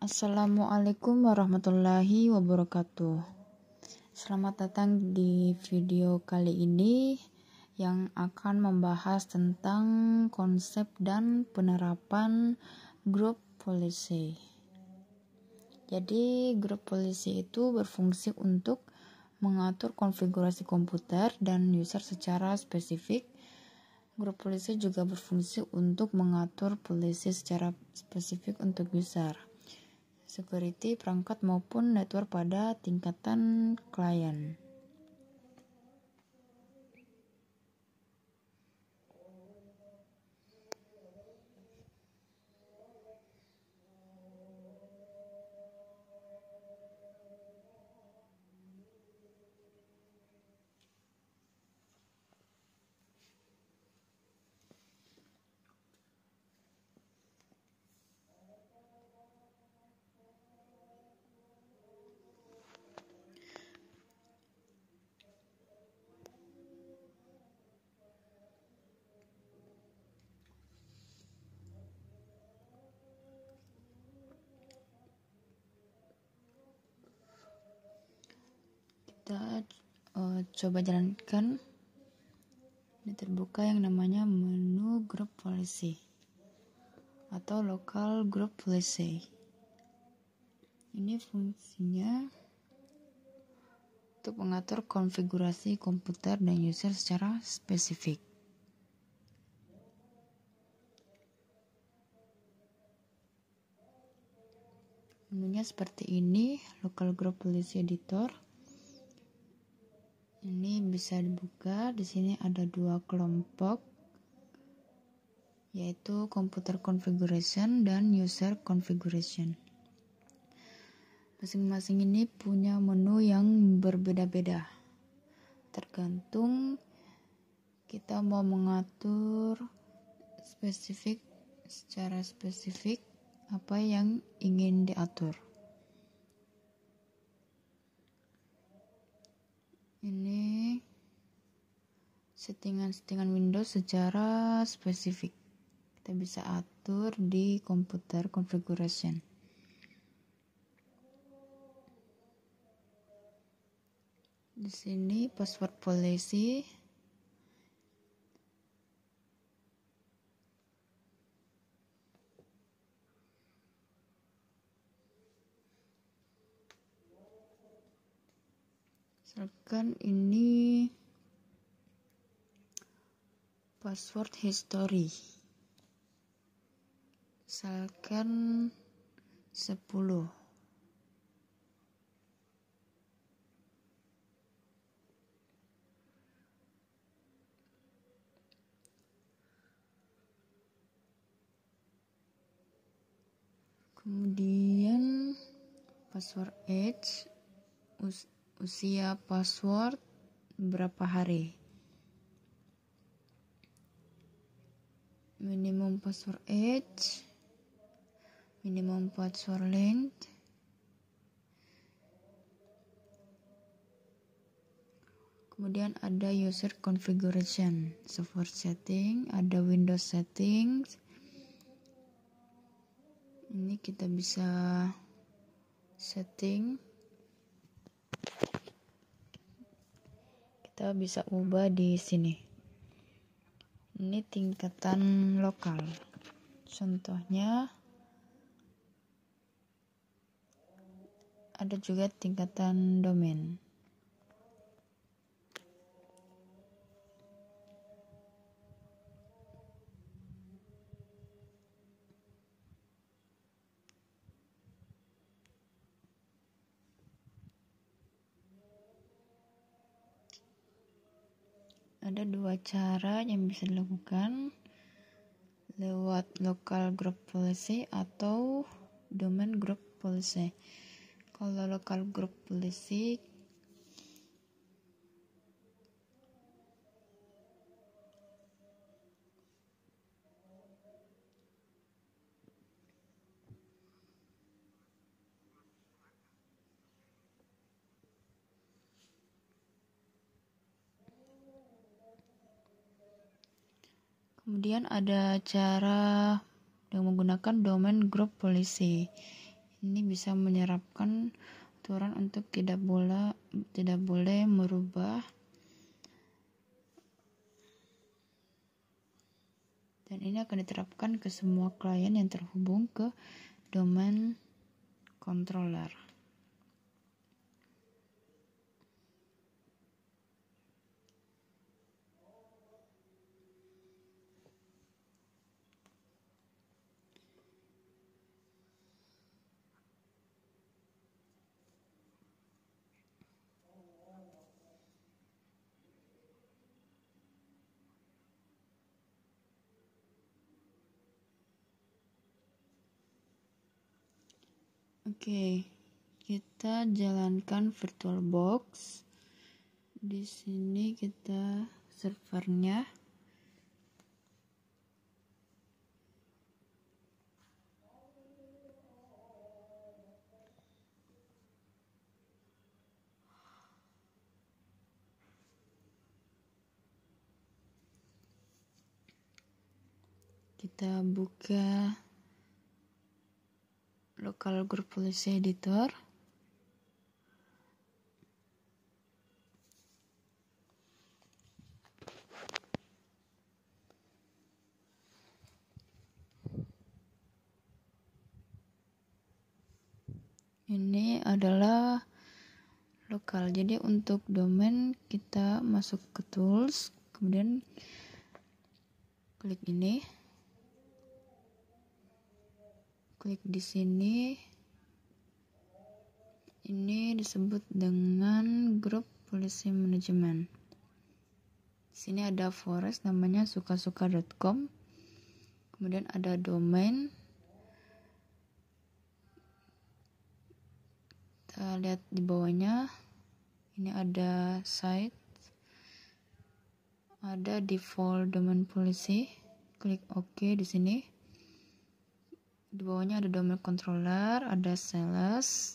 Assalamualaikum warahmatullahi wabarakatuh. Selamat datang di video kali ini yang akan membahas tentang konsep dan penerapan group policy. Jadi, group policy itu berfungsi untuk mengatur konfigurasi komputer dan user secara spesifik. Group policy juga berfungsi untuk mengatur policy secara spesifik untuk user, security, perangkat maupun network pada tingkatan klien. Kita coba jalankan. Ini terbuka yang namanya menu group policy atau local group policy. Ini fungsinya untuk mengatur konfigurasi komputer dan user secara spesifik. Menunya seperti ini, local group policy editor. Ini bisa dibuka. Di sini ada dua kelompok, yaitu computer configuration dan user configuration. Masing-masing ini punya menu yang berbeda-beda, tergantung kita mau mengatur secara spesifik apa yang ingin diatur. Ini settingan Windows secara spesifik. Kita bisa atur di computer configuration. Di sini password policy. Misalkan ini password history. Misalkan 10. Kemudian password age, usia password berapa hari. Minimum password age, minimum password length, kemudian ada user configuration, software setting, ada Windows settings. Ini kita bisa setting, kita bisa ubah di sini. Ini tingkatan lokal. Contohnya ada juga tingkatan domain. Ada dua cara yang bisa dilakukan, lewat local group policy atau domain group policy. Kalau local group policy kemudian ada cara yang menggunakan domain group policy. Ini bisa menerapkan aturan untuk tidak boleh merubah, dan ini akan diterapkan ke semua klien yang terhubung ke domain controller. Oke, kita jalankan VirtualBox. Di sini kita servernya. Kita buka local group policy editor. Ini adalah lokal. Jadi untuk domain kita masuk ke tools, kemudian klik ini. Klik di sini. Ini disebut dengan group policy management. Di sini ada forest namanya sukasuka.com. Kemudian ada domain. Kita lihat di bawahnya, ini ada site, ada default domain policy. Klik OK di sini. Di bawahnya ada domain controller, ada sales,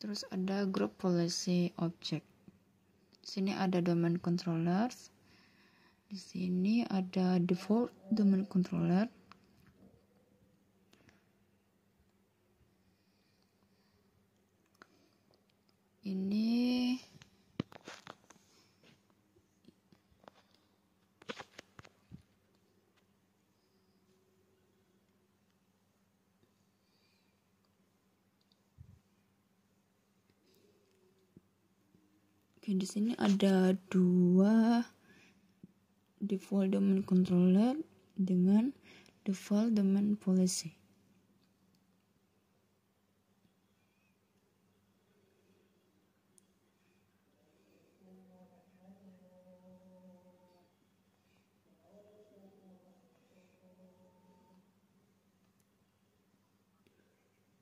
terus ada group policy object. Di sini ada domain controllers. Di sini ada default domain controller. Ini di sini ada dua default domain controller dengan default domain policy.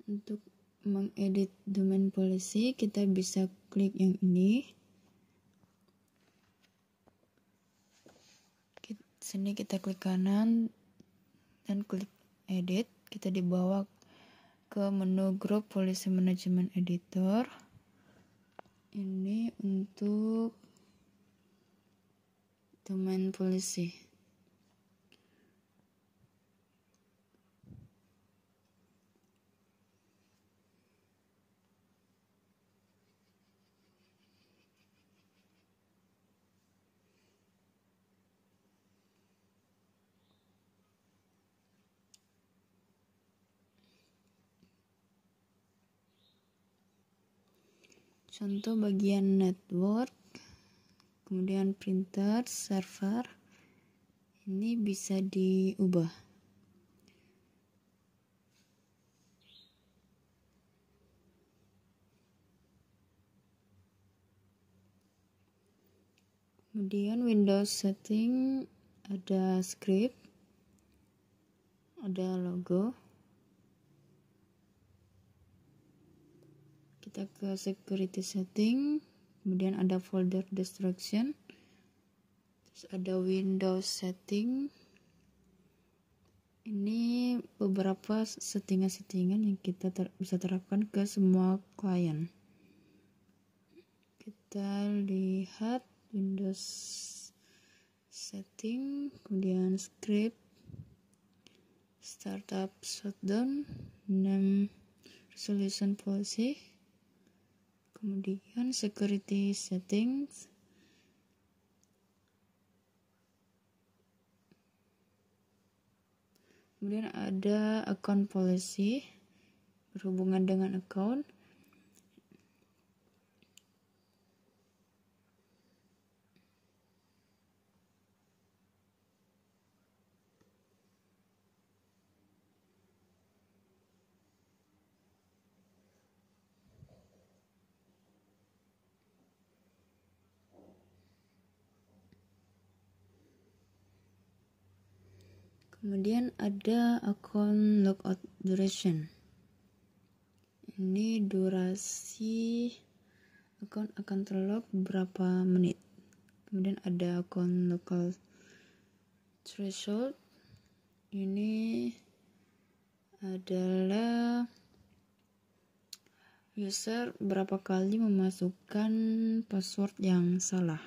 Untuk mengedit domain policy, kita bisa klik yang ini. Sini kita klik kanan dan klik edit. Kita dibawa ke menu group policy management editor. Ini untuk domain policy. Contoh bagian network, kemudian printer, server, ini bisa diubah. Kemudian Windows setting, ada script, ada logo. Kita ke security setting, kemudian ada folder destruction, terus ada Windows setting. Ini beberapa settingan-settingan yang kita bisa terapkan ke semua klien. Kita lihat Windows setting, kemudian script, startup shutdown, name resolution policy, kemudian security settings, kemudian ada account policy berhubungan dengan account, kemudian ada account logout duration. Ini durasi account akan terlog berapa menit. Kemudian ada account local threshold. Ini adalah user berapa kali memasukkan password yang salah.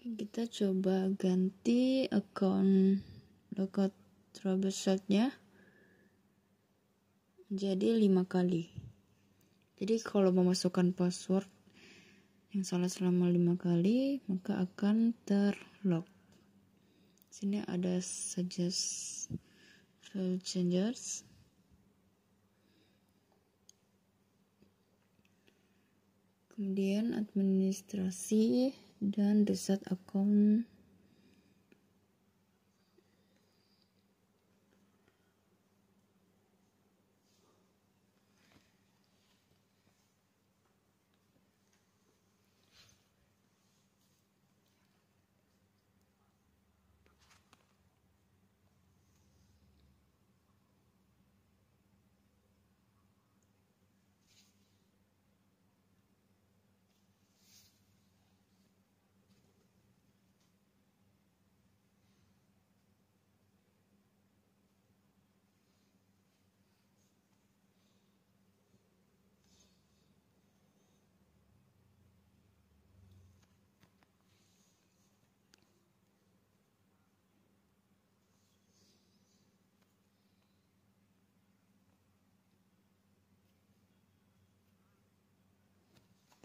Kita coba ganti account logout troubleshoot-nya jadi 5 kali. Jadi kalau memasukkan password yang salah selama 5 kali, maka akan terlog. Sini ada suggest rule changes. Kemudian administrasi dan reset account.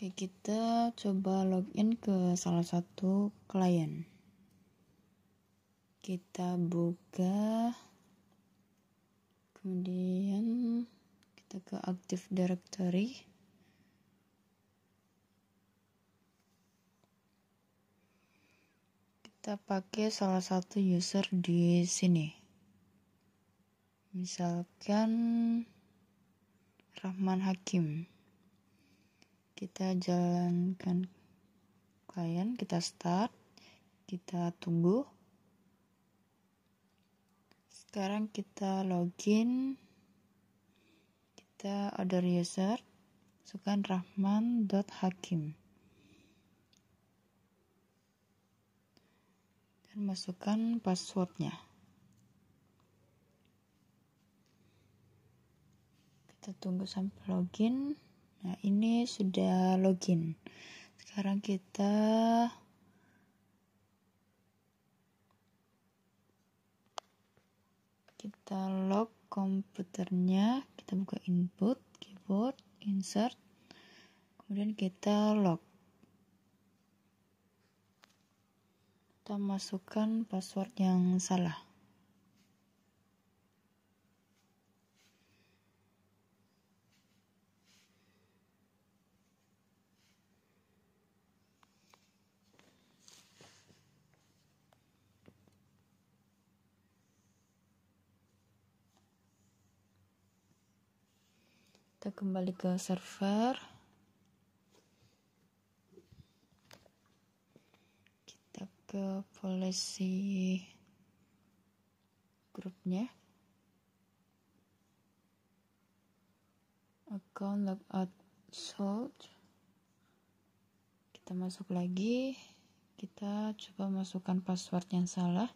Oke, kita coba login ke salah satu klien. Kita buka, kemudian kita ke Active Directory. Kita pakai salah satu user di sini. Misalkan Rahman Hakim. Kita jalankan klien, kita start, kita tunggu. Sekarang kita login, kita order user, masukkan rahman.hakim dan masukkan passwordnya. Kita tunggu sampai login. Nah, ini sudah login. Sekarang kita Kita log komputernya, kita buka input, keyboard, insert, kemudian kita log. Kita masukkan password yang salah. Kita kembali ke server. Kita ke polisi grupnya. Account logout sold. Kita masuk lagi. Kita coba masukkan password yang salah.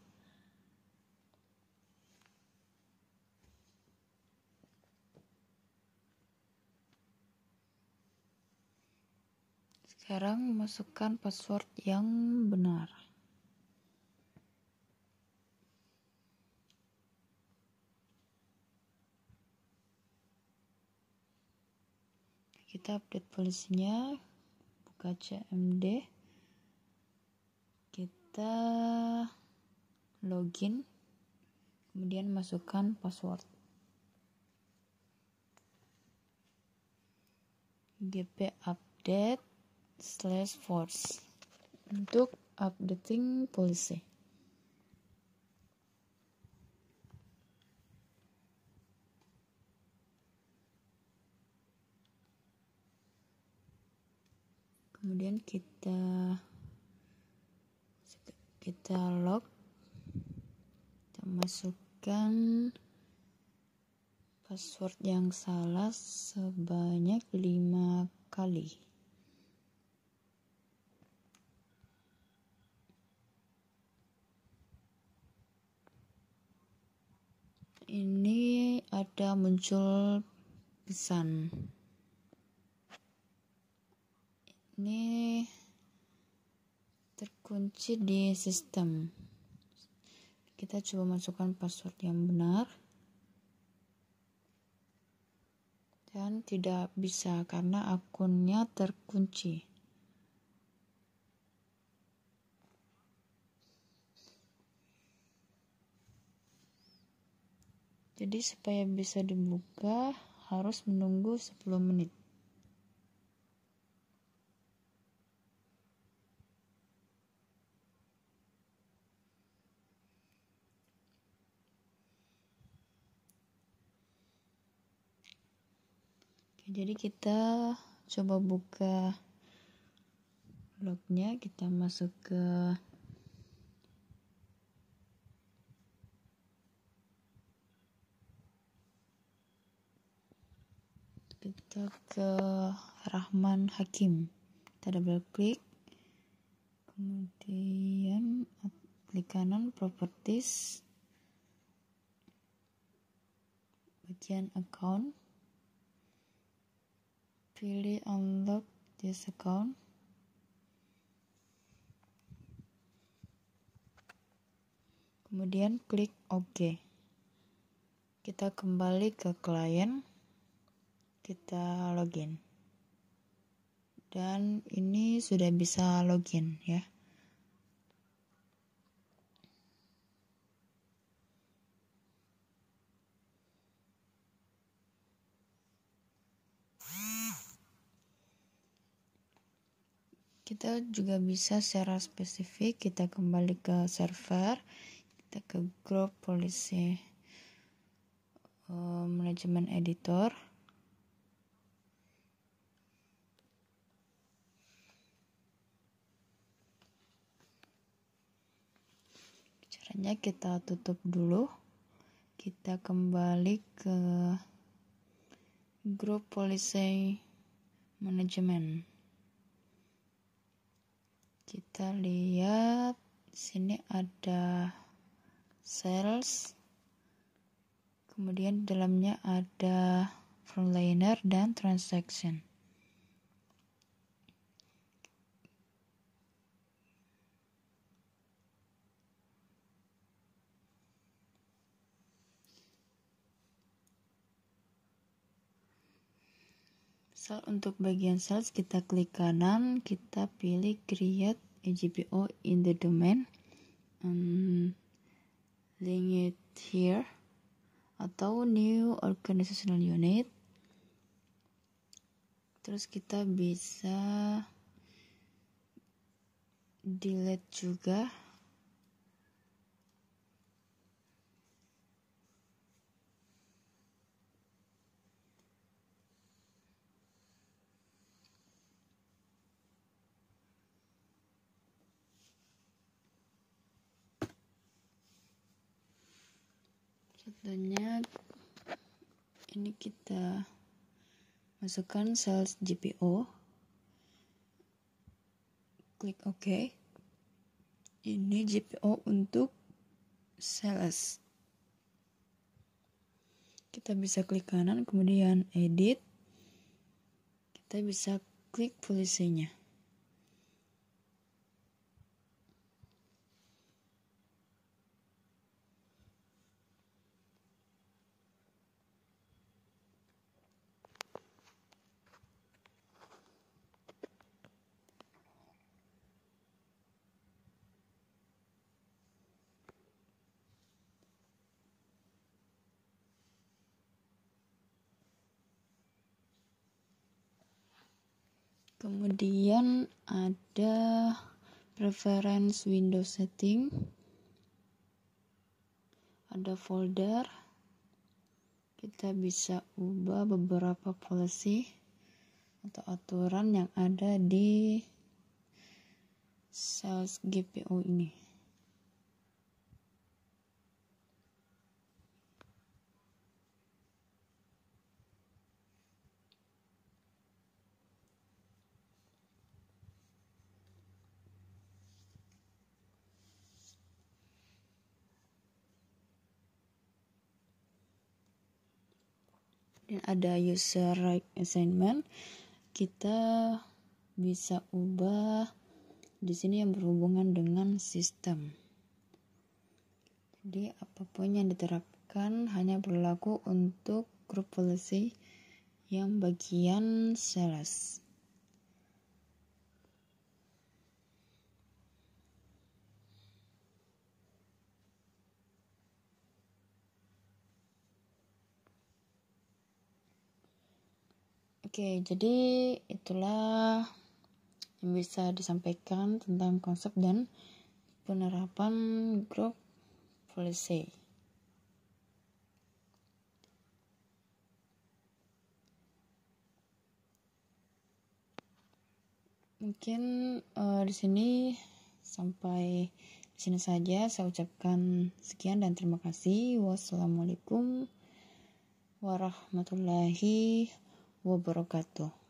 Sekarang masukkan password yang benar. Kita update polisinya, buka CMD, kita login, kemudian masukkan password. gp update /force untuk updating polisi. Kemudian kita log, kita masukkan password yang salah sebanyak 5 kali. Ini ada muncul pesan. Ini terkunci di sistem. Kita coba masukkan password yang benar. Dan tidak bisa karena akunnya terkunci. Jadi supaya bisa dibuka harus menunggu 10 menit. Jadi kita coba buka lognya, kita masuk ke Rahman Hakim. Kita double klik, kemudian klik kanan properties, bagian account, pilih unlock this account, kemudian klik OK. Kita kembali ke klien, kita login, dan ini sudah bisa login ya. Kita juga bisa secara spesifik, kita kembali ke server, kita ke grup polisi manajemen editor. Caranya kita tutup dulu, kita kembali ke grup polisi manajemen. Kita lihat sini ada sales, kemudian di dalamnya ada frontliner dan transaction. Untuk bagian sales, kita klik kanan, kita pilih create a GPO in the domain, link it here, atau new organizational unit. Terus kita bisa delete juga. Contohnya ini kita masukkan sales GPO, klik OK. Ini GPO untuk sales. Kita bisa klik kanan, kemudian edit. Kita bisa klik polisinya. Kemudian ada preference window setting, ada folder. Kita bisa ubah beberapa policy atau aturan yang ada di sales GPO ini. Dan ada user right assignment. Kita bisa ubah di sini yang berhubungan dengan sistem. Jadi apapun yang diterapkan hanya berlaku untuk grup policy yang bagian sales. Oke, jadi itulah yang bisa disampaikan tentang konsep dan penerapan grup policy. Mungkin di sini sampai di sini saja saya ucapkan sekian dan terima kasih. Wassalamualaikum warahmatullahi wabarakatuh.